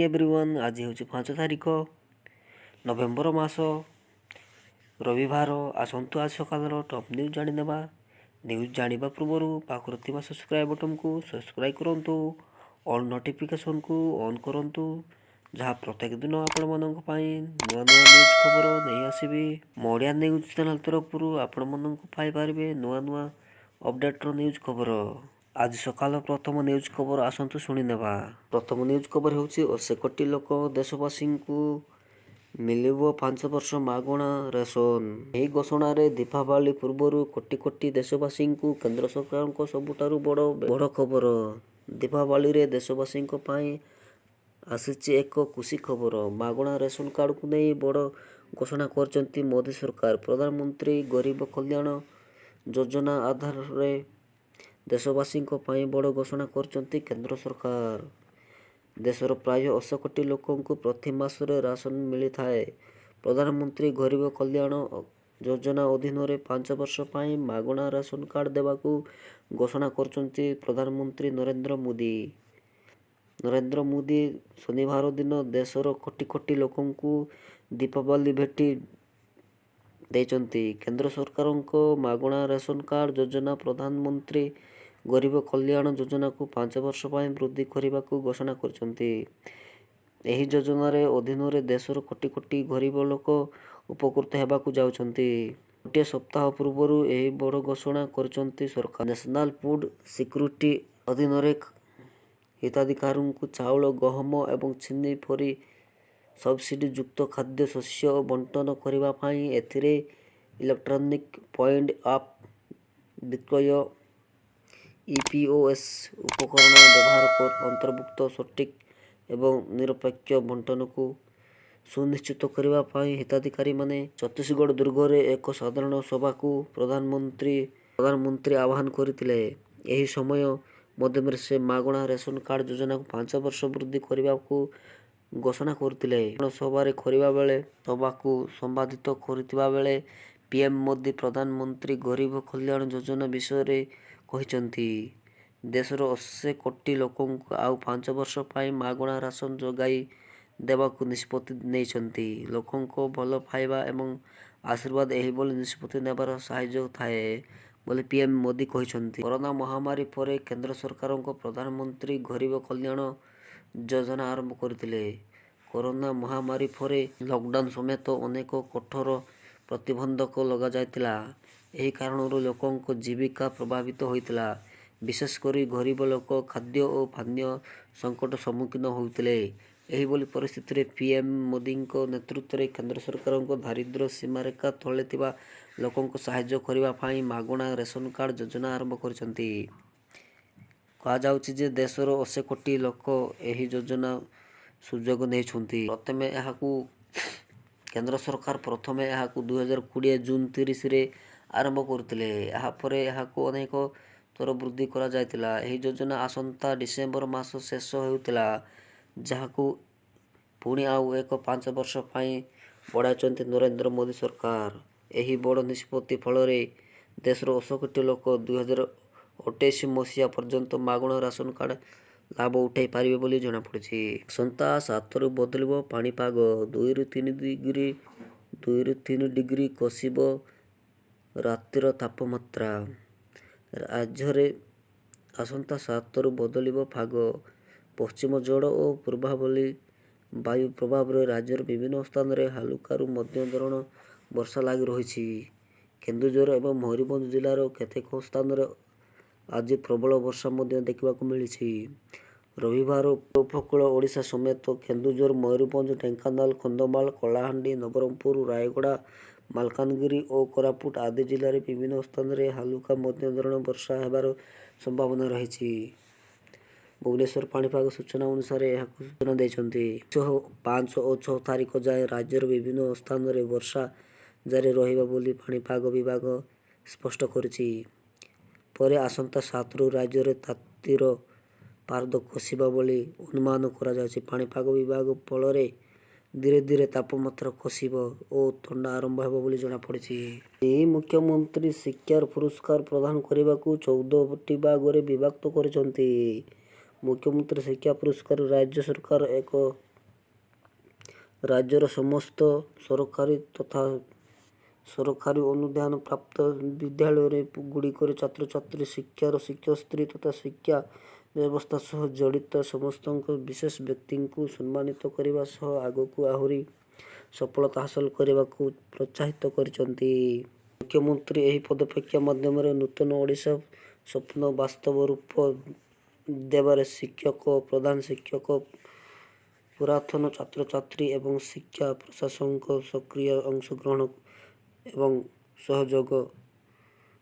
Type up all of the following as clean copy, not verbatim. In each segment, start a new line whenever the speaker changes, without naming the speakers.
Morning everyone. आज हूँ 5 तारिख नवेम्बर मास रविवार। आसतु आज सकाल टॉप न्यूज जाणीनेबा। न्यूज जानिबा पूर्व पाखर थिबा सब्सक्राइब बटन को सब्सक्राइब करंतु, ऑल नोटिफिकेशन को ऑन करंतु, जहाँ प्रत्येक दिन आपण मानक पई नुआ नुआ न्यूज खबर नहीं आसीबी। मोडिया न्यूज चैनल तरफ आपण मानक पाई पारबे नुआ नुआ अपडेट रो न्यूज खबर। आज सकाल प्रथम न्यूज खबर आसतु शुणी नेबा। प्रथम न्यूज खबर होउछि 80 कोटी लोक देशवासी को मिलिबो 5 वर्ष मागणा रेशन। यही घोषणा रे दीपावली पूर्व कोटी कोटी देशवासी को केंद्र सरकार को सबुठारु बड़ खबर। दीपावली रे देशवासी पई आसीछि एक खुशी खबर। मागणा रेशन कार्ड को नहीं बड़ घोषणा करचंती मोदी सरकार। प्रधानमंत्री गरीब कल्याण योजना आधार रे देशवासी बड़ घोषणा करचंती केंद्र सरकार। देशर प्राय 80 कोटी लोक प्रति मासरे राशन मिली थाए। प्रधानमंत्री गरीब कल्याण योजना अधीन रे 5 वर्ष पाई मागणा राशन कार्ड देवाकू घोषणा करचंती प्रधानमंत्री नरेंद्र मोदी शनिवार दिन देशर कोटी कोटी लोकंकु दीपावली भेटी देचंती। केंद्र सरकार मागणा राशन कार्ड योजना प्रधानमंत्री गरीब कल्याण योजना को 5 वर्ष पाई वृद्धि करने को घोषणा करचंती। एही योजना रे अधीन रे देशर कोटी कोटी गरीब लोक उपकृत हेबाकू जाउछंती। गोटे सप्ताह पूर्व एही बड़ घोषणा करचंती सरकार। नेशनल फूड सिक्योरिटी अधीन रे हिताधिकारियों को चाउल, गहम एवं चीनी परी सब्सिडी युक्त खाद्य शस्य बंटन करबा पई एथिरे इलेक्ट्रॉनिक पॉइंट ऑफ विक्रय EPOS उपकरण व्यवहार कर अंतर्भुक्त सटीक एवं निरपेक्ष बंटन को सुनिश्चित करबा पई हिताधिकारी माने छत्तीसगढ़ दुर्ग रे एक साधारण सभा को प्रधानमंत्री आह्वान करथिले। एही समय मध्यम से मागणा रेशन कार्ड योजना को 5 वर्ष वृद्धि करबा को घोषणा करथिले। सभा रे करबा बेले सभा को संवादित करथिबा बेले पीएम मोदी प्रधानमंत्री गरीब कल्याण योजना विषय रे कहिचंती। देशर 80 कोटी लोक आउ 5 वर्ष पाई मागणा राशन जोगाई देवाकू निष्पत्ति नेइछंती। लोकंको भल पाइबा एवं आशीर्वाद एही बोली निष्पत्ति नेबार सहायक थाए बोली पीएम मोदी कहिछंती। कोरोना महामारी परे केंद्र सरकार प्रधानमंत्री गरीब कल्याण योजना आरंभ करथिले। कोरोना महामारी परे लॉकडाउन समेत अनेक कठोर प्रतिबंधक लगा जायतिला। एही कारणरू लोकंको जीविका प्रभावित होइतिला। विशेषकर गरीब लोक खाद्य और पानीय संकट सम्मुखीन होइतिले। एही बोली परिस्थिति रे पीएम मोदी नेतृत्व रे केंद्र सरकार दारिद्र्य सीमारेखा तले थिबा लोकंको सहायता करबा पई मागणा रेशन कार्ड योजना आरंभ करछंती। कहा जाउछि जे देशर 80 कोटी लोक एही योजना सुजोग नेछंती। प्रथमे एहाकू केंद्र सरकार 2020 जून 30 रे आरंभ करथिले। एहा परे एहाकू अनेक थर वृद्धि करा जायतिला। एही योजना आसंता डिसेंबर मास शेष हेउतिला, जहाकू पुणी आउ एक 5 वर्ष पाई बढ़ाइछंती नरेंद्र मोदी सरकार। एही बड़ निष्पत्ति फल रे देशर 80 कोटी लोक 2028 मसीहा पर्यंत मागणा राशन कार्ड लाभ उठाई पारिबे बोली जଣା पड़िछि। आसंता 7 रु बदलिबो पाणीपाग। 2 रु 3 डिग्री खसिबो रातिर तापमात्रा। राज्य रे आसंता 7 रु बदलिबो पाग। पश्चिम जोड़ और पूर्वावली वायु प्रभाव रे राज्यर विभिन्न स्थान रे हालुकारु मध्यम धरण वर्षा लागि रहिछि। केन्दुझर एवं मयूरभंज जिलार केतेक स्थान रे आज प्रबल वर्षा मध्य देखा मिली। रविवार उपकूल ओडिशा समेत केन्दुझर, मयूरभंज, ढेंकानाल, कंधमाल, कलाहांडी, नवरंगपुर, रायगड़ा, मालकानगिरी और कोरापुट आदि जिले में विभिन्न स्थान में हालुका मध्यम धरण वर्षा हेबार संभावना रही। भुवनेश्वर पाणीपाग सूचना अनुसार यह सूचना देछंती। 5 और 6 तारिख जाए राज्यर विभिन्न स्थान में वर्षा जारी रहिबा बोली पाणीपाग विभाग स्पष्ट करिछि। परे आसंता 7 रु राज्य रे तातीर पारद खसिबा बोली अनुमान करा जायछि। पाणीपाग विभाग फल रे धीरे धीरे तापमात्रा खसिबो और ठंडा आरंभ हेबो बोली जଣା पड़िछि। एही मुख्यमंत्री शिक्षा पुरस्कार प्रदान करबाकू 14टी भाग रे विभक्त करछंती। मुख्यमंत्री शिक्षा पुरस्कार राज्य सरकार एक ରାଜ୍ୟର ସମସ୍ତ ସରକାରୀ ତଥା ସରକାରୀ ଅନୁଦାନ ପ୍ରାପ୍ତ ବିଦ୍ୟାଳୟରେ ଗୁଡ଼ିକରେ ଛାତ୍ରଛାତ୍ରୀ ଶିକ୍ଷାର ଶିକ୍ଷୟିତ୍ରୀ ତଥା ଶିକ୍ଷା ବ୍ୟବସ୍ଥା ସହ ଜଡ଼ିତ ସମସ୍ତଙ୍କ ବିଶେଷ ବ୍ୟକ୍ତିଙ୍କୁ ସମ୍ମାନିତ କରିବା ସହ ଆଗକୁ ଆହୁରି ସଫଳତା ହାସଲ କରିବାକୁ ପ୍ରୋତ୍ସାହିତ କରିଛନ୍ତି। ମୁଖ୍ୟମନ୍ତ୍ରୀ ଏହି ପଦକ୍ଷେପ ମାଧ୍ୟମରେ ନୂତନ ଓଡ଼ିଶା ସ୍ୱପ୍ନ ବାସ୍ତବ ରୂପ ଦେବାରେ ଶିକ୍ଷକ, ପ୍ରଧାନ ଶିକ୍ଷକ, ପୁରାତନ ଛାତ୍ରଛାତ୍ରୀ ଏବଂ ଶିକ୍ଷା ପ୍ରଶାସନଙ୍କ ସକ୍ରିୟ ଅଂଶଗ୍ରହଣ ଏବଂ ସହଯୋଗ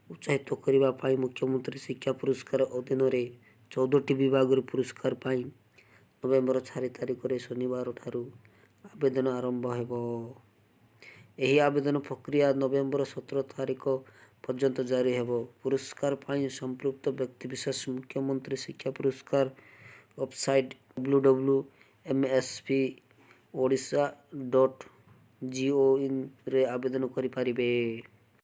ଉତ୍ସାହିତ କରିବା ପାଇଁ ମୁଖ୍ୟମନ୍ତ୍ରୀ ଶିକ୍ଷା ପୁରସ୍କାର ଅଧୀନରେ 14ଟି ବିଭାଗରେ ପୁରସ୍କାର ପାଇଁ ନଭେମ୍ବର 4 ତାରିଖରେ ଶନିବାର ଠାରୁ ଆବେଦନ ଆରମ୍ଭ ହେବ। ଏହି ଆବେଦନ ପ୍ରକ୍ରିୟା ନଭେମ୍ବର 17 ତାରିଖ ପର୍ଯ୍ୟନ୍ତ ଜାରି ହେବ। ପୁରସ୍କାର ପାଇଁ ସମ୍ପୃକ୍ତ ବ୍ୟକ୍ତିବିଶେଷ ମୁଖ୍ୟମନ୍ତ୍ରୀ ଶିକ୍ଷା ପୁରସ୍କାର ୱେବସାଇଟ୍ www.mspodisha.gov.in ରେ ଆବେଦନ କରିପାରିବେ।